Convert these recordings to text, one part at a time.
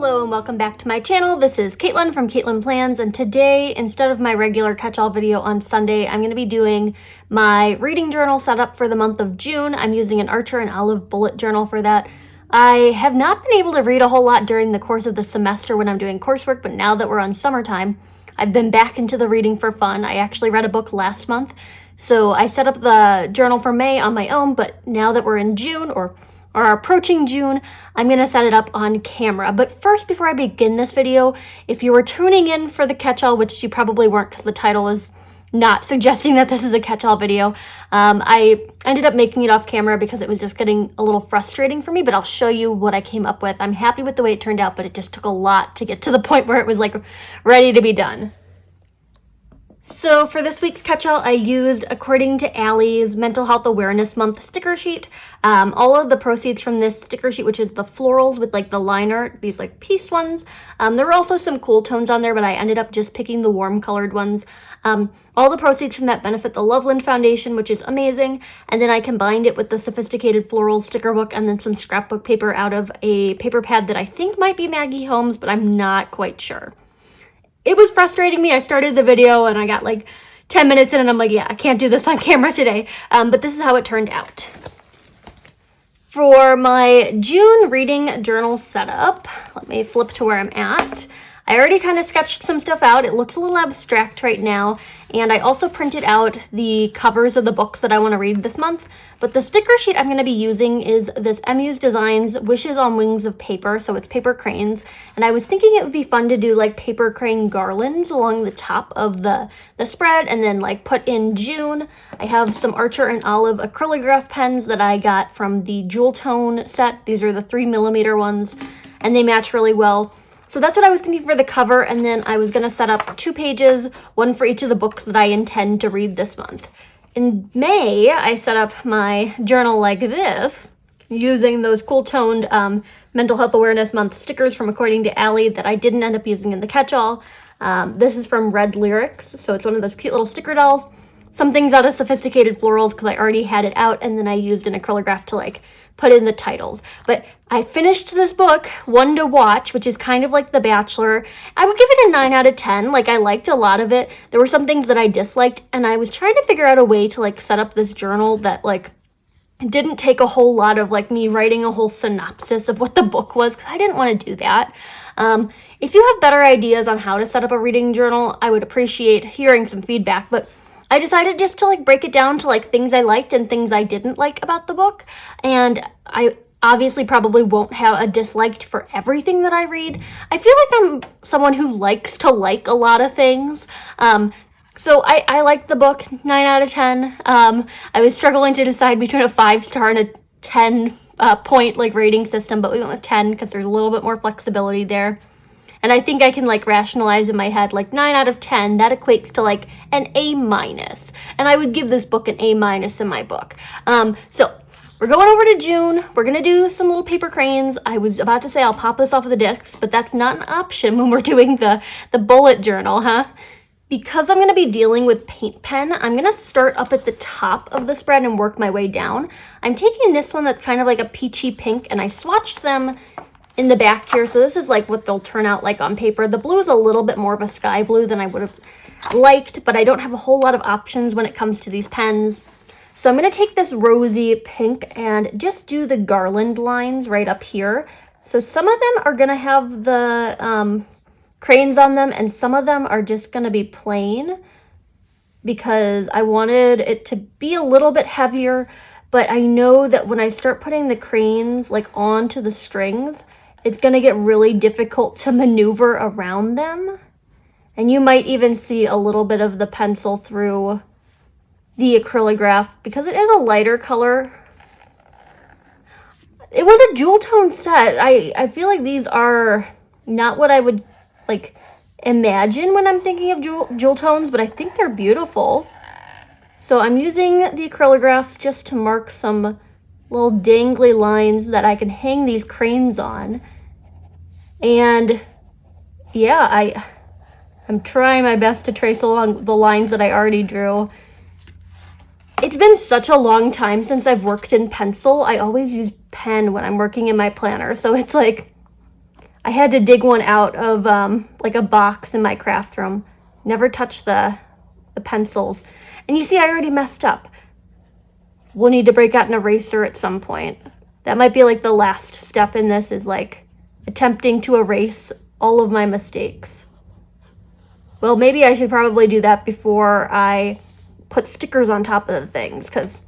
Hello and welcome back to my channel. This is Caitlin from Caitlin Plans, and today, instead of my regular catch-all video on Sunday, I'm going to be doing my reading journal setup for the month of June. I'm using an Archer and Olive bullet journal for that. I have not been able to read a whole lot during the course of the semester when I'm doing coursework, but now that we're on summertime, I've been back into the reading for fun. I actually read a book last month, so I set up the journal for May on my own, but now that we're in June, or are approaching June, I'm going to set it up on camera. But first, before I begin this video, if you were tuning in for the catch-all, which you probably weren't because the title is not suggesting that this is a catch-all video, I ended up making it off camera because it was just getting a little frustrating for me, but I'll show you what I came up with. I'm happy with the way it turned out, but it just took a lot to get to the point where it was like ready to be done. So for this week's catch-all, I used According to Allie's Mental Health Awareness Month sticker sheet. All of the proceeds from this sticker sheet, which is the florals with like the line art, these like piece ones. There were also some cool tones on there, but I ended up just picking the warm colored ones. All the proceeds from that benefit the Loveland Foundation, which is amazing. And then I combined it with the Sophisticated Floral sticker book and then some scrapbook paper out of a paper pad that I think might be Maggie Holmes, but I'm not quite sure. It was frustrating me. I started the video and I got like 10 minutes in and I'm like, yeah, I can't do this on camera today. But this is how it turned out. For my June reading journal setup, let me flip to where I'm at. I already kind of sketched some stuff out. It looks a little abstract right now. And I also printed out the covers of the books that I want to read this month. But the sticker sheet I'm going to be using is this Emmuse Designs Wishes on Wings of Paper. So it's paper cranes. And I was thinking it would be fun to do like paper crane garlands along the top of the spread and then like put in June. I have some Archer and Olive acrylograph pens that I got from the Jewel Tone set. These are the 3mm ones and they match really well. So that's what I was thinking for the cover, and then I was going to set up 2 pages, one for each of the books that I intend to read this month. In May, I set up my journal like this, using those cool toned Mental Health Awareness Month stickers from According to Allie that I didn't end up using in the catch-all. This is from Red Lyrics, so it's one of those cute little sticker dolls. Some things out of Sophisticated Florals because I already had it out, and then I used an acrylograph to like put in the titles. But I finished this book, One to Watch, which is kind of like The Bachelor. I would give it a 9 out of 10. Like, I liked a lot of it. There were some things that I disliked, and I was trying to figure out a way to like set up this journal that like didn't take a whole lot of like me writing a whole synopsis of what the book was, because I didn't want to do that. If you have better ideas on how to set up a reading journal, I would appreciate hearing some feedback. But I decided just to like break it down to like things I liked and things I didn't like about the book. And I obviously probably won't have a disliked for everything that I read. I feel like I'm someone who likes to like a lot of things. So I liked the book, 9 out of 10. I was struggling to decide between a 5-star and a 10 point like rating system, but we went with 10 because there's a little bit more flexibility there. And I think I can like rationalize in my head, like 9 out of 10, that equates to like an A-. And I would give this book an A- in my book. So we're going over to June. We're going to do some little paper cranes. I was about to say I'll pop this off of the discs, but that's not an option when we're doing the bullet journal, huh? Because I'm going to be dealing with paint pen, I'm going to start up at the top of the spread and work my way down. I'm taking this one that's kind of like a peachy pink, and I swatched them in the back here, so this is like what they'll turn out like on paper. The blue is a little bit more of a sky blue than I would have liked, but I don't have a whole lot of options when it comes to these pens. So I'm going to take this rosy pink and just do the garland lines right up here. So some of them are going to have the cranes on them, and some of them are just going to be plain because I wanted it to be a little bit heavier, but I know that when I start putting the cranes like onto the strings, it's going to get really difficult to maneuver around them. And you might even see a little bit of the pencil through the acrylograph because it is a lighter color. It was a jewel tone set. I feel like these are not what I would like imagine when I'm thinking of jewel tones, but I think they're beautiful. So I'm using the acrylographs just to mark some little dangly lines that I can hang these cranes on. And yeah, I'm trying my best to trace along the lines that I already drew. It's been such a long time since I've worked in pencil. I always use pen when I'm working in my planner, so it's like I had to dig one out of like a box in my craft room. Never touch the pencils. And you see, I already messed up. We'll need to break out an eraser at some point. That might be like the last step in this, is like attempting to erase all of my mistakes. Well, maybe I should probably do that before I put stickers on top of the things, because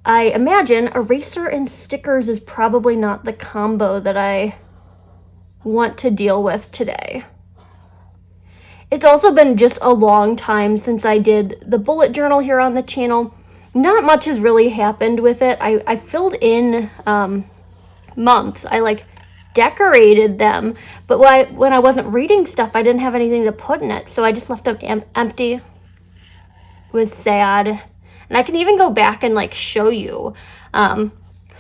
I imagine eraser and stickers is probably not the combo that I want to deal with today. It's also been just a long time since I did the bullet journal here on the channel. Not much has really happened with it. I filled in months. I like decorated them, but when I wasn't reading stuff, I didn't have anything to put in it, so I just left them empty. It was sad. And I can even go back and like show you some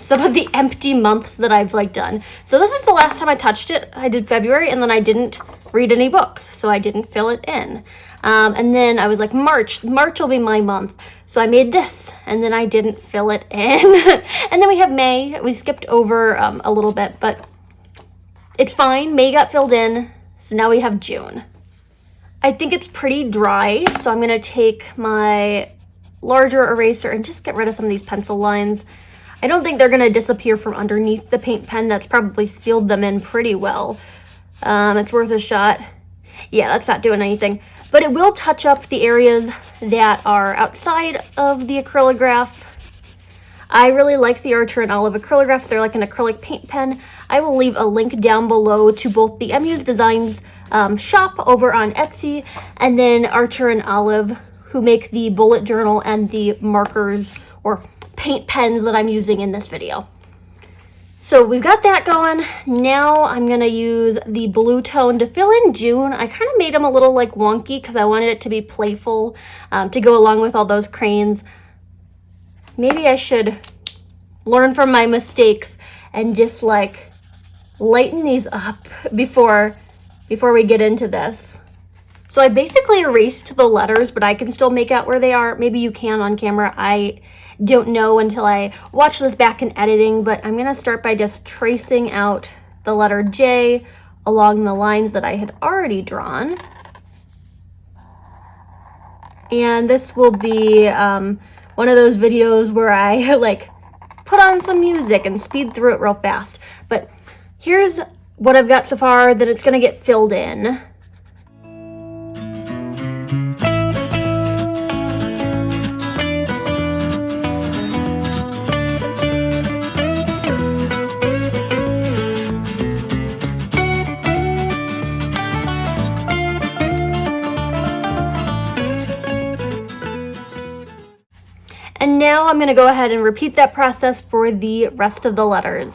of the empty months that I've like done. So this is the last time I touched it. I did February, and then I didn't read any books, so I didn't fill it in. And then I was like, March will be my month. So I made this, and then I didn't fill it in. And then we have May. We skipped over a little bit, but it's fine. May got filled in, so now we have June. I think it's pretty dry, so I'm gonna take my larger eraser and just get rid of some of these pencil lines. I don't think they're gonna disappear from underneath the paint pen. That's probably sealed them in pretty well. It's worth a shot. Yeah, that's not doing anything. But it will touch up the areas that are outside of the acrylograph. I really like the Archer and Olive acrylographs. They're like an acrylic paint pen. I will leave a link down below to both the Emmuse Designs shop over on Etsy, and then Archer and Olive, who make the bullet journal and the markers or paint pens that I'm using in this video. So we've got that going. Now I'm gonna use the blue tone to fill in June. I kind of made them a little like wonky because I wanted it to be playful to go along with all those cranes. Maybe I should learn from my mistakes and just like lighten these up before we get into this. So I basically erased the letters, but I can still make out where they are. Maybe you can on camera. I don't know until I watch this back in editing, but I'm gonna start by just tracing out the letter J along the lines that I had already drawn. And this will be one of those videos where I like put on some music and speed through it real fast. But here's what I've got so far that it's gonna get filled in. And now I'm going to go ahead and repeat that process for the rest of the letters.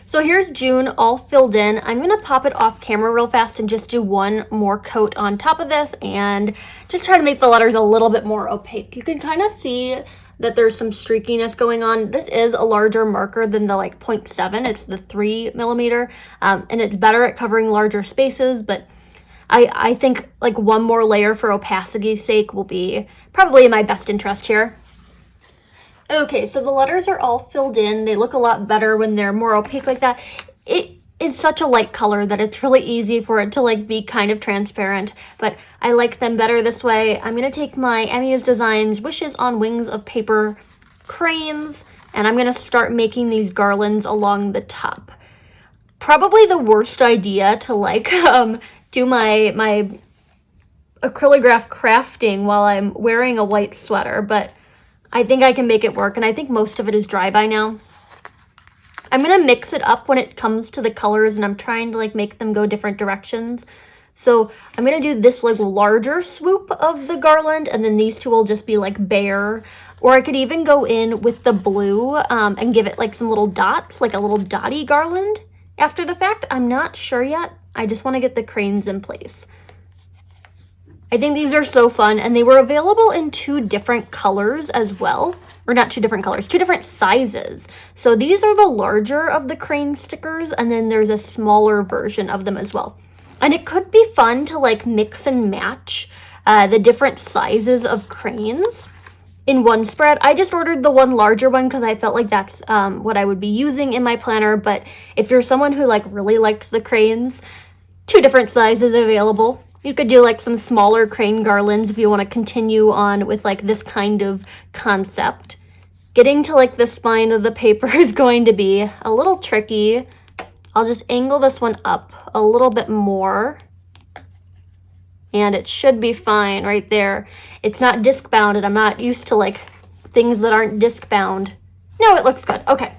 So here's June all filled in. I'm gonna pop it off camera real fast and just do one more coat on top of this and just try to make the letters a little bit more opaque. You can kind of see that there's some streakiness going on. This is a larger marker than the like 0.7. It's the 3mm, and it's better at covering larger spaces, but I think like one more layer for opacity's sake will be probably in my best interest here. Okay, so the letters are all filled in. They look a lot better when they're more opaque like that. is such a light color that it's really easy for it to like be kind of transparent, but I like them better this way. I'm gonna take my Emmuse Designs Wishes on Wings of Paper cranes, and I'm gonna start making these garlands along the top. Probably the worst idea to like do my acrylograph crafting while I'm wearing a white sweater, but I think I can make it work, and I think most of it is dry by now. I'm gonna mix it up when it comes to the colors, and I'm trying to like make them go different directions. So I'm gonna do this like larger swoop of the garland, and then these two will just be like bare. Or I could even go in with the blue and give it like some little dots, like a little dotty garland after the fact. I'm not sure yet. I just want to get the cranes in place. I think these are so fun, and they were available in 2 different colors as well. Or not 2 different colors, 2 different sizes. So these are the larger of the crane stickers, and then there's a smaller version of them as well. And it could be fun to like mix and match the different sizes of cranes in one spread. I just ordered the one larger one because I felt like that's what I would be using in my planner. But if you're someone who like really likes the cranes, 2 different sizes available. You could do like some smaller crane garlands if you want to continue on with like this kind of concept. Getting to like the spine of the paper is going to be a little tricky. I'll just angle this one up a little bit more, and it should be fine right there. It's not disc bound, and I'm not used to like things that aren't disc bound. No, it looks good. Okay,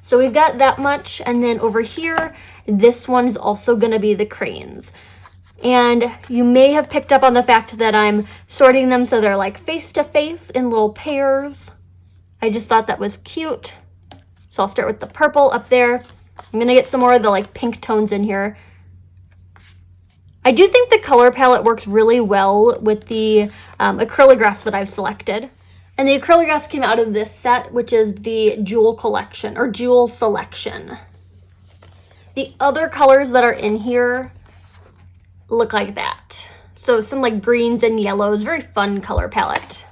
so we've got that much, and then over here, this one's also gonna be the cranes. And you may have picked up on the fact that I'm sorting them so they're like face to face in little pairs. I just thought that was cute. So I'll start with the purple up there. I'm gonna get some more of the like pink tones in here. I do think the color palette works really well with the acrylographs that I've selected. And the acrylographs came out of this set, which is the Jewel Collection, or Jewel Selection. The other colors that are in here look like that. So some like greens and yellows, very fun color palette.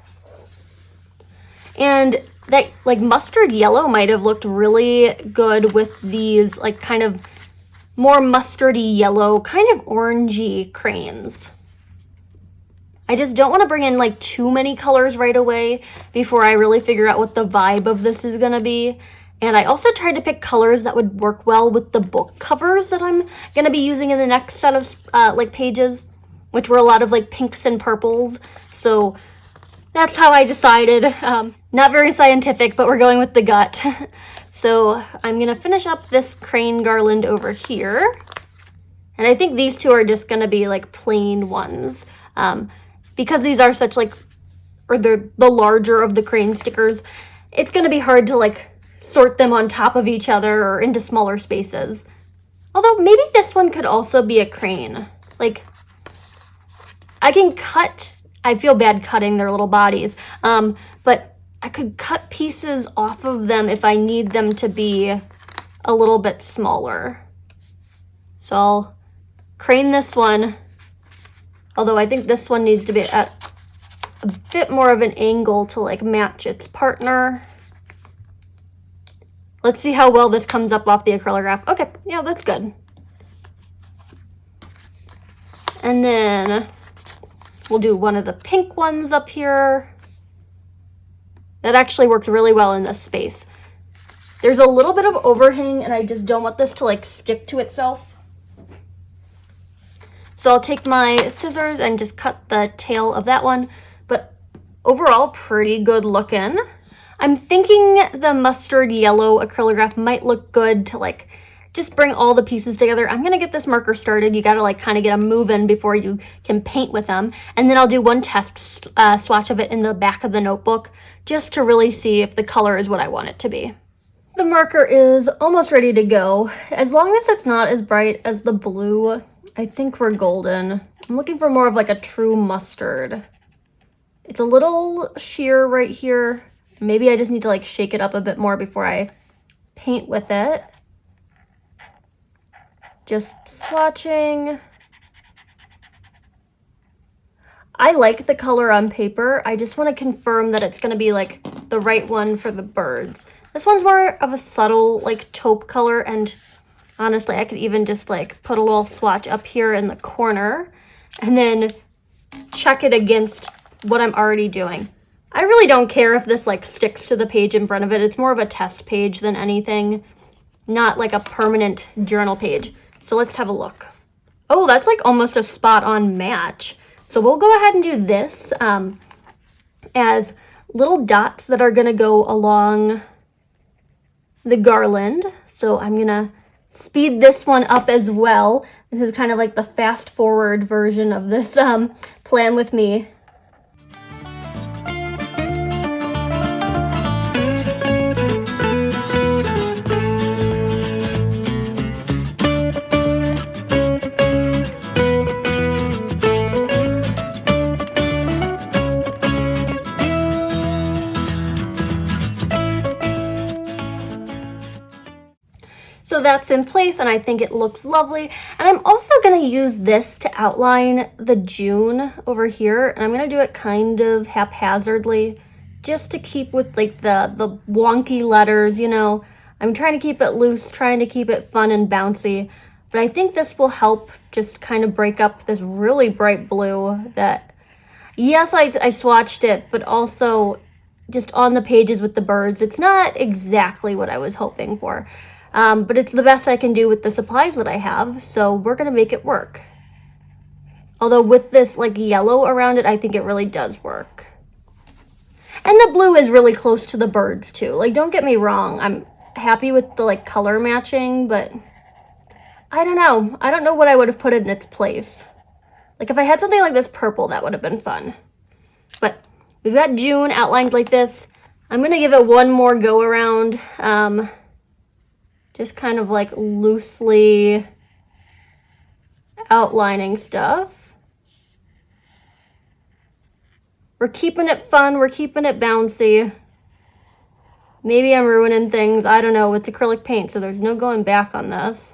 And that like mustard yellow might have looked really good with these like kind of more mustardy yellow, kind of orangey cranes. I just don't want to bring in like too many colors right away before I really figure out what the vibe of this is gonna be. And I also tried to pick colors that would work well with the book covers that I'm going to be using in the next set of like pages, which were a lot of like pinks and purples. So that's how I decided. Not very scientific, but we're going with the gut. So I'm going to finish up this crane garland over here. And I think these 2 are just going to be like plain ones. Because these are such like, or they're the larger of the crane stickers, it's going to be hard to like sort them on top of each other or into smaller spaces. Although maybe this one could also be a crane. Like, I can cut, I feel bad cutting their little bodies, but I could cut pieces off of them if I need them to be a little bit smaller. So I'll crane this one, although I think this one needs to be at a bit more of an angle to like match its partner. Let's see how well this comes up off the acrylograph. Okay, yeah, that's good. And then we'll do one of the pink ones up here. That actually worked really well in this space. There's a little bit of overhang, and I just don't want this to like stick to itself. So I'll take my scissors and just cut the tail of that one. But overall, pretty good looking. I'm thinking the mustard yellow acrylograph might look good to like just bring all the pieces together. I'm gonna get this marker started. You gotta like kind of get them moving before you can paint with them. And then I'll do one test swatch of it in the back of the notebook just to really see if the color is what I want it to be. The marker is almost ready to go. As long as it's not as bright as the blue, I think we're golden. I'm looking for more of like a true mustard. It's a little sheer right here. Maybe I just need to like shake it up a bit more before I paint with it. Just swatching. I like the color on paper. I just want to confirm that it's going to be like the right one for the birds. This one's more of a subtle like taupe color, and Honestly, I could even just like put a little swatch up here in the corner and then check it against what I'm already doing. I really don't care if this like sticks to the page in front of it. It's more of a test page than anything, not like a permanent journal page. So let's have a look. Oh, that's like almost a spot on match. So we'll go ahead and do this as little dots that are gonna go along the garland. So I'm gonna speed this one up as well. This is kind of like the fast forward version of this plan with me. So that's in place and I think it looks lovely. And I'm also going to use this to outline the June over here. And I'm going to do it kind of haphazardly just to keep with like the wonky letters, you know. I'm trying to keep it loose, trying to keep it fun and bouncy. But I think this will help just kind of break up this really bright blue that, yes, I swatched it, but also just on the pages with the birds, it's not exactly what I was hoping for. But it's the best I can do with the supplies that I have, so we're gonna make it work. Although with this like yellow around it, I think it really does work. And the blue is really close to the birds too. Like, don't get me wrong, I'm happy with the like color matching, but I don't know. I don't know what I would have put in its place. Like if I had something like this purple, that would have been fun. But we've got June outlined like this. I'm gonna give it one more go around. Just kind of like loosely outlining stuff. We're keeping it fun, we're keeping it bouncy. Maybe I'm ruining things, I don't know, it's acrylic paint, so there's no going back on this.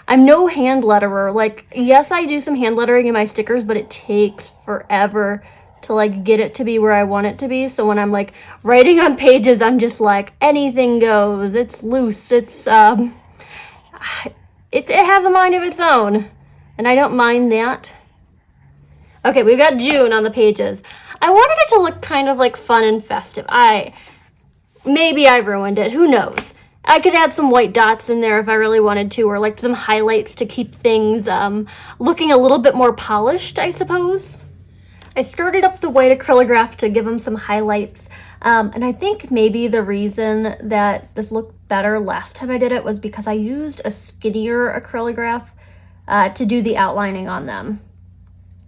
I'm no hand letterer. Like, yes, I do some hand lettering in my stickers, but it takes forever to like get it to be where I want it to be. So when I'm like writing on pages, I'm just like, anything goes. It's loose. It's it has a mind of its own, and I don't mind that. Okay, we've got June on the pages. I wanted it to look kind of like fun and festive. Maybe I ruined it. Who knows? I could add some white dots in there if I really wanted to, or like some highlights to keep things looking a little bit more polished, I suppose. I skirted up the white acrylograph to give them some highlights, and I think maybe the reason that this looked better last time I did it was because I used a skinnier acrylograph to do the outlining on them.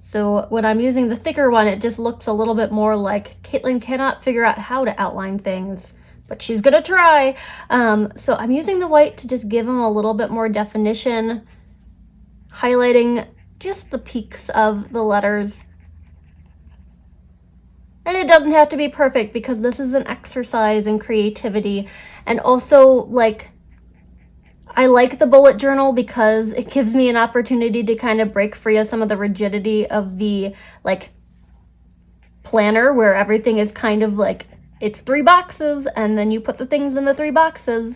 So when I'm using the thicker one, it just looks a little bit more like Caitlin cannot figure out how to outline things, but she's gonna try. So I'm using the white to just give them a little bit more definition, highlighting just the peaks of the letters. And it doesn't have to be perfect because this is an exercise in creativity. And also, like, I like the bullet journal because it gives me an opportunity to kind of break free of some of the rigidity of the, like, planner where everything is kind of like, it's 3 boxes and then you put the things in the 3 boxes.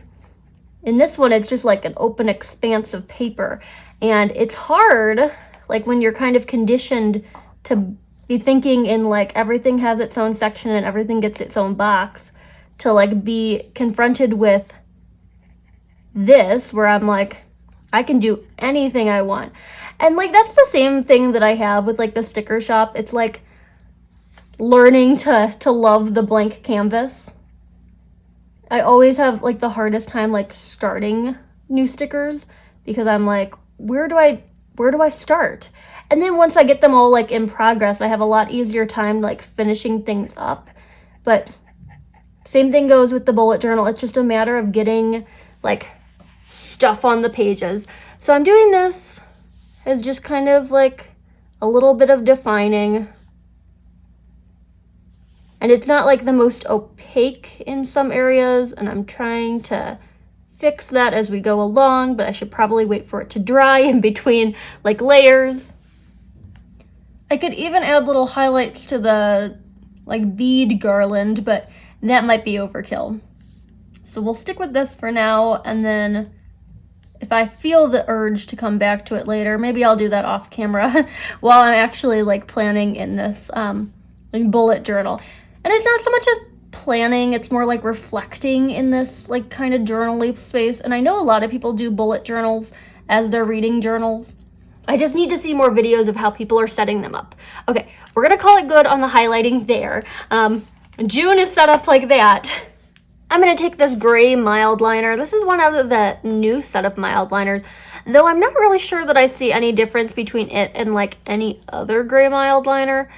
In this one, it's just like an open expanse of paper. And it's hard, like, when you're kind of conditioned to be thinking in like everything has its own section and everything gets its own box, to like be confronted with this where I'm like, I can do anything I want. And like that's the same thing that I have with like the sticker shop. It's like learning to love the blank canvas. I always have like the hardest time like starting new stickers because I'm like, where do I start? And then once I get them all like in progress, I have a lot easier time like finishing things up. But same thing goes with the bullet journal. It's just a matter of getting like stuff on the pages. So I'm doing this as just kind of like a little bit of defining. And it's not like the most opaque in some areas, and I'm trying to fix that as we go along, but I should probably wait for it to dry in between like layers. I could even add little highlights to the like bead garland, but that might be overkill. So we'll stick with this for now, and then if I feel the urge to come back to it later, maybe I'll do that off camera while I'm actually like planning in this like bullet journal. And it's not so much as planning, it's more like reflecting in this like kind of journaly space. And I know a lot of people do bullet journals as their reading journals. I just need to see more videos of how people are setting them up. Okay, we're gonna call it good on the highlighting there. June is set up like that. I'm going to take this gray mild liner. This is one out of the new set of mild liners, though I'm not really sure that I see any difference between it and like any other gray mild liner.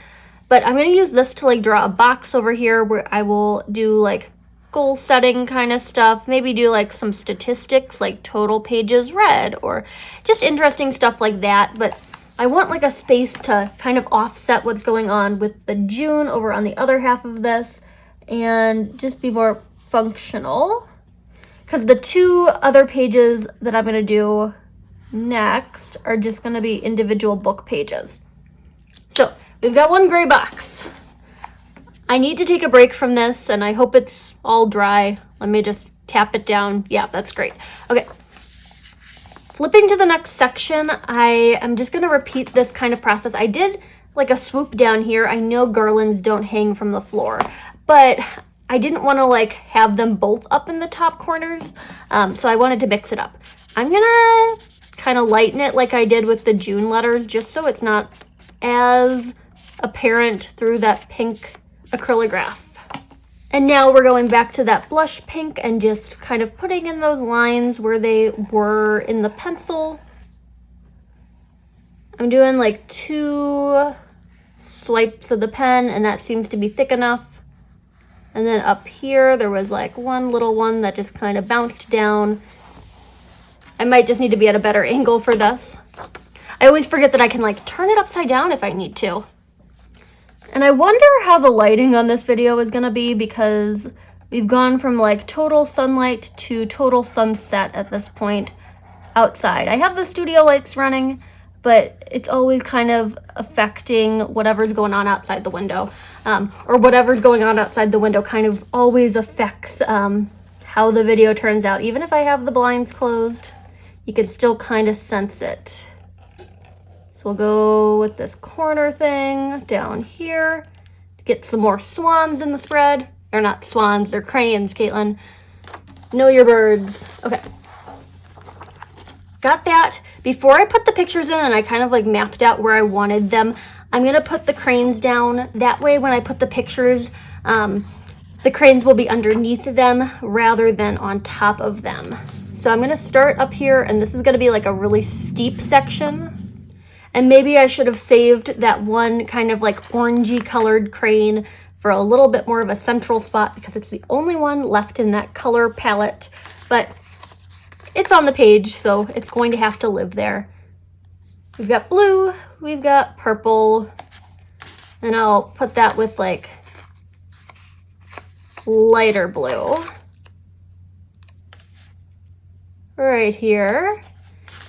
But I'm going to use this to like draw a box over here where I will do like goal setting kind of stuff. Maybe do like some statistics like total pages read or just interesting stuff like that. But I want like a space to kind of offset what's going on with the June over on the other half of this and just be more functional, because the two other pages that I'm going to do next are just going to be individual book pages. So we've got one gray box. I need to take a break from this, and I hope it's all dry. Let me just tap it down. Yeah, that's great. Okay. Flipping to the next section, I am just going to repeat this kind of process. I did like a swoop down here. I know garlands don't hang from the floor, but I didn't want to like have them both up in the top corners, so I wanted to mix it up. I'm gonna kind of lighten it like I did with the June letters, just so it's not as apparent through that pink acrylograph. And now we're going back to that blush pink and just kind of putting in those lines where they were in the pencil. I'm doing like 2 swipes of the pen, and that seems to be thick enough. And then up here, there was like one little one that just kind of bounced down. I might just need to be at a better angle for this. I always forget that I can like turn it upside down if I need to. And I wonder how the lighting on this video is gonna be, because we've gone from like total sunlight to total sunset at this point outside. I have the studio lights running, but it's always kind of affecting whatever's going on outside the window. Or whatever's going on outside the window kind of always affects how the video turns out. Even if I have the blinds closed, you can still kind of sense it. So we'll go with this corner thing down here to get some more swans in the spread. They're not swans, they're cranes, Caitlin. Know your birds. Okay. Got that. Before I put the pictures in and I kind of like mapped out where I wanted them, I'm going to put the cranes down. That way when I put the pictures, the cranes will be underneath them rather than on top of them. So I'm going to start up here, and this is going to be like a really steep section. And maybe I should have saved that one kind of like orangey colored crane for a little bit more of a central spot, because it's the only one left in that color palette. But it's on the page, so it's going to have to live there. We've got blue, we've got purple, and I'll put that with like lighter blue right here.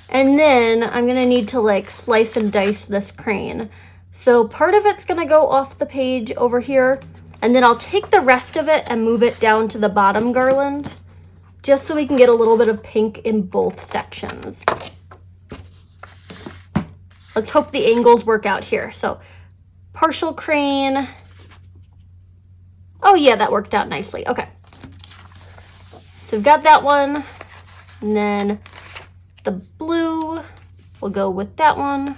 And then I'm gonna need to like slice and dice this crane. So part of it's gonna go off the page over here, and then I'll take the rest of it and move it down to the bottom garland, just so we can get a little bit of pink in both sections. Let's hope the angles work out here. So partial crane. Oh yeah, that worked out nicely. Okay. So we've got that one. And then the blue, we'll go with that one.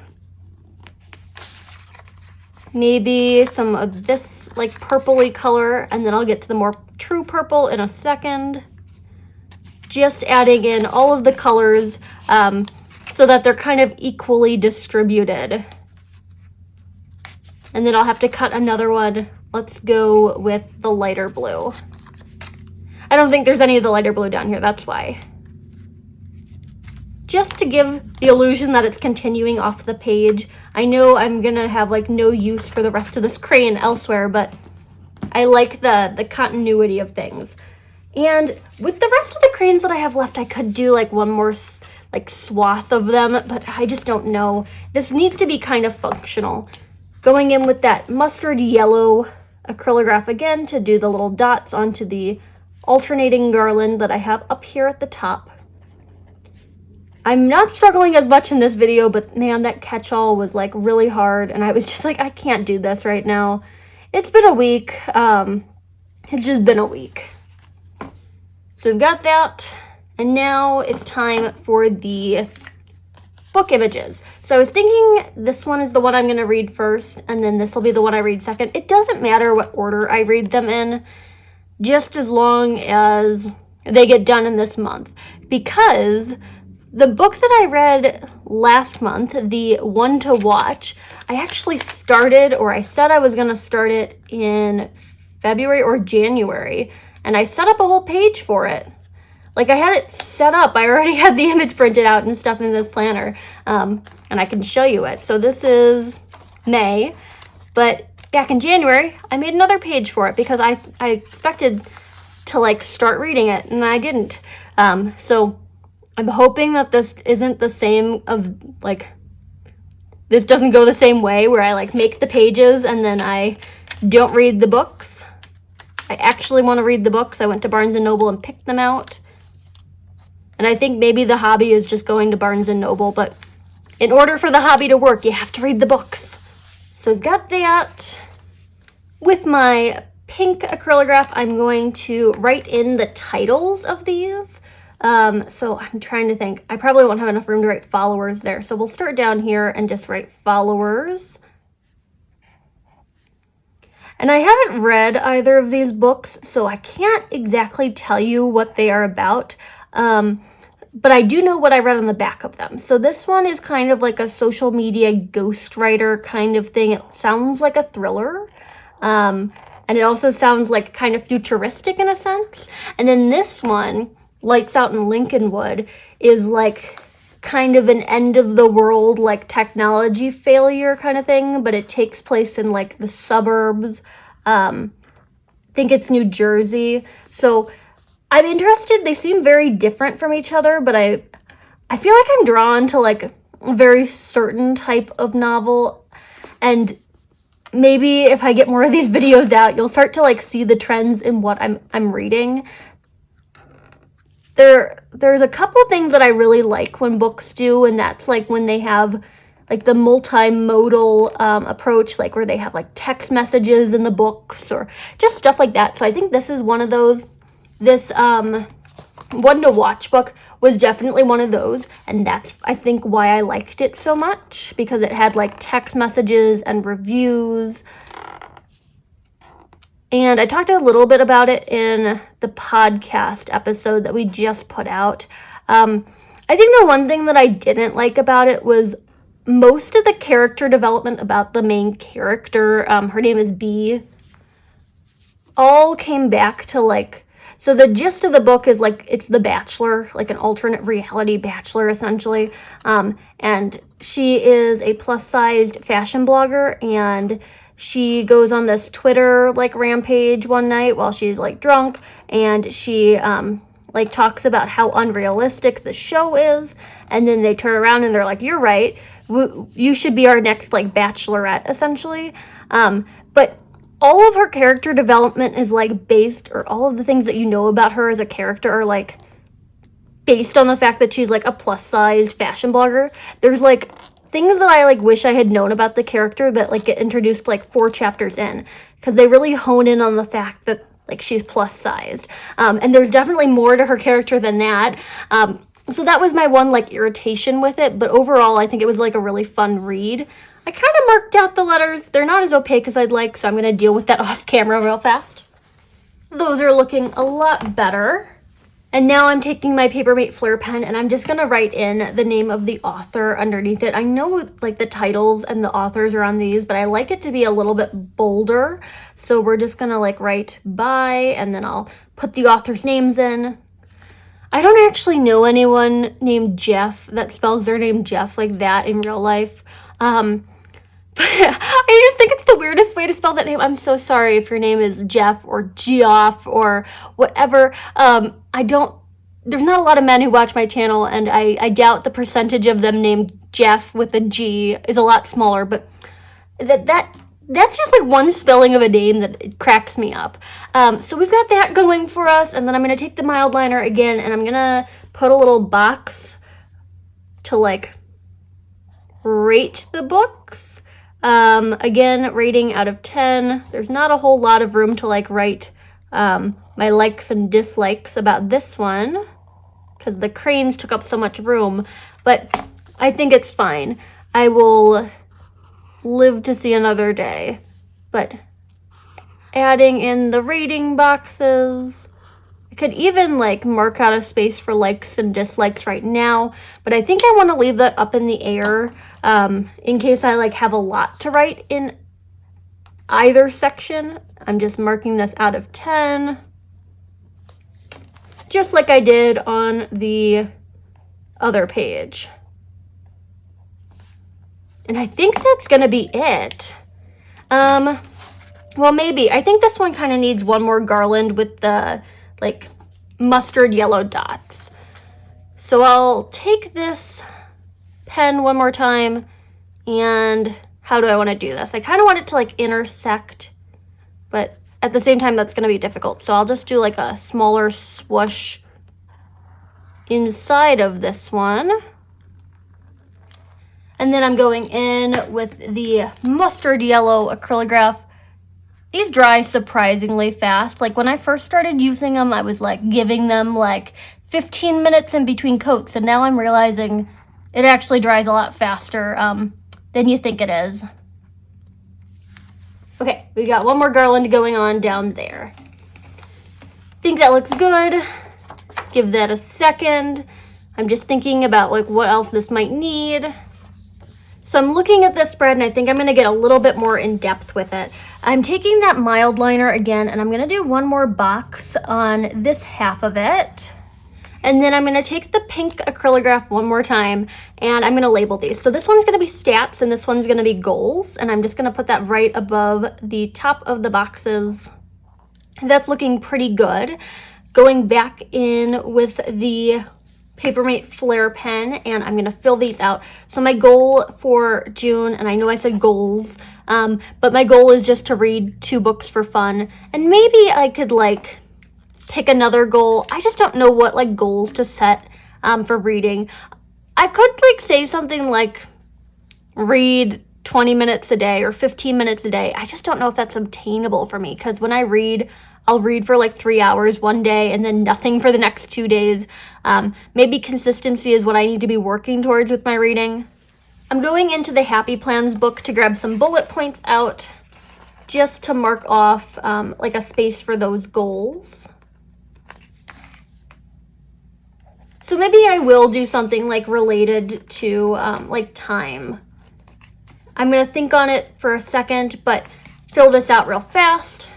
Maybe some of this like purpley color, and then I'll get to the more true purple in a second. Just adding in all of the colors so that they're kind of equally distributed. And then I'll have to cut another one. Let's go with the lighter blue. I don't think there's any of the lighter blue down here, that's why. Just to give the illusion that it's continuing off the page. I know I'm gonna have like no use for the rest of this crane elsewhere, but I like the continuity of things. And with the rest of the cranes that I have left, I could do like one more like swath of them, but I just don't know. This needs to be kind of functional. Going in with that mustard yellow acrylograph again to do the little dots onto the alternating garland that I have up here at the top. I'm not struggling as much in this video, but man, that catch-all was like really hard, and I was just like, I can't do this right now. It's been a week. It's just been a week. So we've got that, and now it's time for the book images. So I was thinking this one is the one I'm going to read first, and then this will be the one I read second. It doesn't matter what order I read them in, just as long as they get done in this month, because the book that I read last month, the one to watch, I actually started, or I said I was going to start it in February or January, and I set up a whole page for it. Like, I had it set up. I already had the image printed out and stuff in this planner, and I can show you it. So this is May, but back in January, I made another page for it because I expected to, like, start reading it, and I didn't. So I'm hoping that this isn't the same of, like, this doesn't go the same way where I, like, make the pages and then I don't read the books. I actually want to read the books. I went to Barnes & Noble and picked them out. And I think maybe the hobby is just going to Barnes & Noble, but in order for the hobby to work, you have to read the books. So I've got that. With my pink acrylograph, I'm going to write in the titles of these. So I'm trying to think. I probably won't have enough room to write followers there. So we'll start down here and just write followers. And I haven't read either of these books, so I can't exactly tell you what they are about. But I do know what I read on the back of them. So this one is kind of like a social media ghostwriter kind of thing. It sounds like a thriller. And it also sounds like kind of futuristic in a sense. And then this one, Lights Out in Lincolnwood, is like kind of an end of the world, like technology failure kind of thing, but it takes place in like the suburbs. I think it's New Jersey. So I'm interested. They seem very different from each other, but I feel like I'm drawn to like a very certain type of novel, and maybe if I get more of these videos out, you'll start to like see the trends in what I'm reading. There's a couple things that I really like when books do, and that's like when they have like the multimodal approach, like where they have like text messages in the books or just stuff like that. So I think this is one of those. This one to watch book was definitely one of those, and that's, I think, why I liked it so much, because it had like text messages and reviews. And I talked a little bit about it in the podcast episode that we just put out. I think the one thing that I didn't like about it was most of the character development about the main character, her name is B, all came back to like, so the gist of the book is like, it's The Bachelor, like an alternate reality bachelor essentially. And she is a plus-sized fashion blogger, and she goes on this Twitter like rampage one night while she's like drunk, and she like talks about how unrealistic the show is, and then they turn around and they're like, you're right, you should be our next like bachelorette essentially. But all of her character development is like based, or all of the things that you know about her as a character are like based on the fact that she's like a plus-sized fashion blogger. There's like things that I like wish I had known about the character that like get introduced like 4 chapters in, because they really hone in on the fact that like she's plus-sized. And there's definitely more to her character than that. So that was my one like irritation with it, but overall I think it was like a really fun read. I kind of marked out the letters. They're not as opaque as I'd like, so I'm going to deal with that off camera real fast. Those are looking a lot better. And now I'm taking my Papermate Flair pen, and I'm just going to write in the name of the author underneath it. I know like the titles and the authors are on these, but I like it to be a little bit bolder. So we're just going to like write by, and then I'll put the author's names in. I don't actually know anyone named Jeff that spells their name Jeff like that in real life. I just think it's the weirdest way to spell that name. I'm so sorry if your name is Jeff or Geoff or whatever. There's not a lot of men who watch my channel, and I doubt the percentage of them named Jeff with a G is a lot smaller, but that that's just like one spelling of a name that it cracks me up. So we've got that going for us, and then I'm going to take the mild liner again, and I'm going to put a little box to like rate the books. Again, rating out of 10. There's not a whole lot of room to like write my likes and dislikes about this one because the cranes took up so much room, but I think it's fine. I will live to see another day. But adding in the rating boxes, I could even like mark out a space for likes and dislikes right now, but I think I want to leave that up in the air in case I like have a lot to write in either section. I'm just marking this out of 10, just like I did on the other page. And I think that's gonna be it. Well, maybe. I think this one kind of needs one more garland with the like mustard yellow dots. So I'll take this pen one more time, and how do I want to do this? I kind of want it to like intersect, but at the same time that's going to be difficult. So I'll just do like a smaller swoosh inside of this one. And then I'm going in with the mustard yellow acrylograph. These dry surprisingly fast. Like when I first started using them, I was like giving them like 15 minutes in between coats, and now I'm realizing it actually dries a lot faster than you think it is. Okay, we got one more garland going on down there. Think that looks good. Give that a second. I'm just thinking about like what else this might need. So I'm looking at this spread, and I think I'm going to get a little bit more in depth with it. I'm taking that mild liner again, and I'm going to do one more box on this half of it. And then I'm going to take the pink acrylograph one more time, and I'm going to label these. So this one's going to be stats, and this one's going to be goals. And I'm just going to put that right above the top of the boxes. That's looking pretty good. Going back in with the Papermate Flare pen, and I'm gonna fill these out. So my goal for June, and I know I said goals, but my goal is just to read 2 books for fun, and maybe I could like pick another goal. I just don't know what like goals to set for reading. I could like say something like read 20 minutes a day or 15 minutes a day. I just don't know if that's obtainable for me, because when I read, I'll read for like 3 hours one day and then nothing for the next 2 days. Maybe consistency is what I need to be working towards with my reading. I'm going into the Happy Plans book to grab some bullet points out just to mark off like a space for those goals. So maybe I will do something like related to like time. I'm gonna think on it for a second, but fill this out real fast.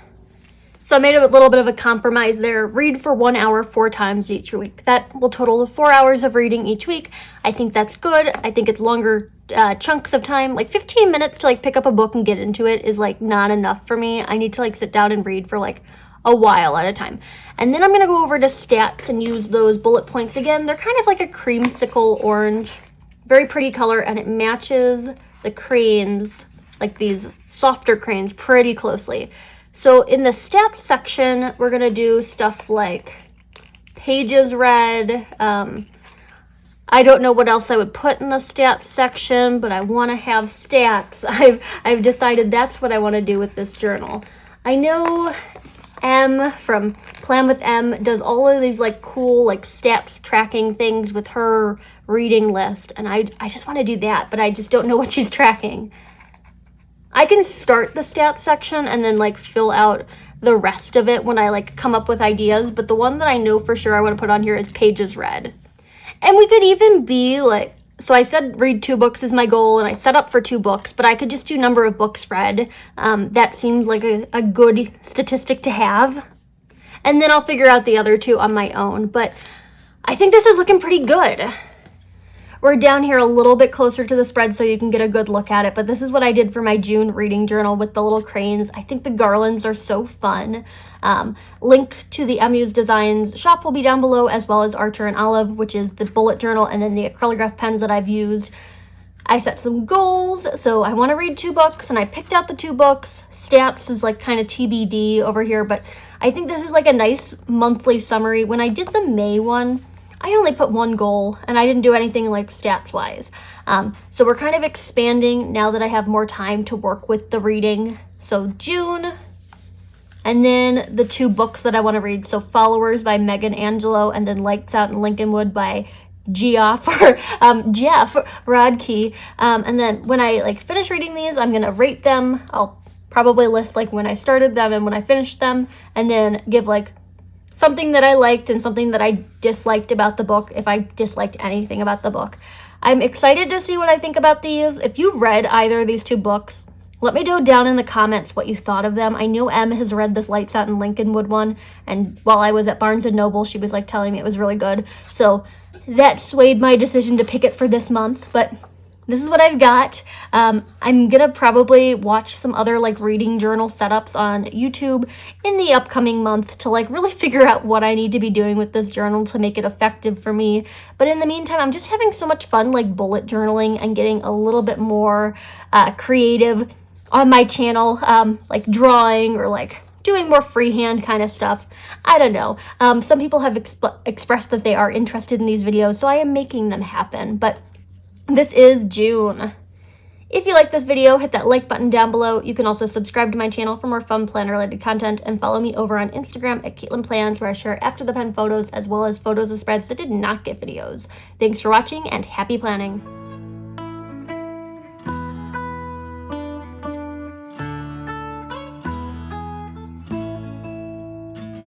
So I made a little bit of a compromise there. Read for 1 hour 4 times each week. That will total to 4 hours of reading each week. I think that's good. I think it's longer chunks of time. Like 15 minutes to like pick up a book and get into it is like not enough for me. I need to like sit down and read for like a while at a time. And then I'm gonna go over to stats and use those bullet points again. They're kind of like a creamsicle orange. Very pretty color, and it matches the cranes, like these softer cranes, pretty closely. So in the stats section, we're going to do stuff like pages read. I don't know what else I would put in the stats section, but I want to have stats. I've decided that's what I want to do with this journal. I know Em from Plan with Em does all of these like cool like stats tracking things with her reading list, and I just want to do that, but I just don't know what she's tracking. I can start the stats section and then like fill out the rest of it when I like come up with ideas, but the one that I know for sure I want to put on here is pages read. And we could even be like, so I said read 2 books is my goal, and I set up for 2 books, but I could just do number of books read. That seems like a good statistic to have. And then I'll figure out the other 2 on my own, but I think this is looking pretty good. We're down here a little bit closer to the spread so you can get a good look at it, but this is what I did for my June reading journal with the little cranes. I think the garlands are so fun. Link to the Emmuse Designs shop will be down below, as well as Archer and Olive, which is the bullet journal, and then the acrylograph pens that I've used. I set some goals, so I want to read 2 books, and I picked out the 2 books. Stats is like kind of TBD over here, but I think this is like a nice monthly summary. When I did the May one, I only put 1 goal, and I didn't do anything like stats-wise. So we're kind of expanding now that I have more time to work with the reading. So June, and then the 2 books that I want to read. So Followers by Megan Angelo, and then Lights Out in Lincolnwood by Jeff Rodkey. And then when I like finish reading these, I'm gonna rate them. I'll probably list like when I started them and when I finished them, and then give like something that I liked and something that I disliked about the book, if I disliked anything about the book. I'm excited to see what I think about these. If you've read either of these 2 books, let me know down in the comments what you thought of them. I know Em has read this Lights Out in Lincolnwood one, and while I was at Barnes & Noble, she was like telling me it was really good. So that swayed my decision to pick it for this month, but this is what I've got. I'm gonna probably watch some other like reading journal setups on YouTube in the upcoming month to like really figure out what I need to be doing with this journal to make it effective for me. But in the meantime, I'm just having so much fun like bullet journaling and getting a little bit more creative on my channel, like drawing or like doing more freehand kind of stuff. I don't know. Some people have expressed that they are interested in these videos, so I am making them happen. But this is June. If you like this video, hit that like button down below. You can also subscribe to my channel for more fun plan-related content, and follow me over on Instagram at Caitlin Plans, where I share after the pen photos as well as photos of spreads that did not get videos. Thanks for watching, and happy planning.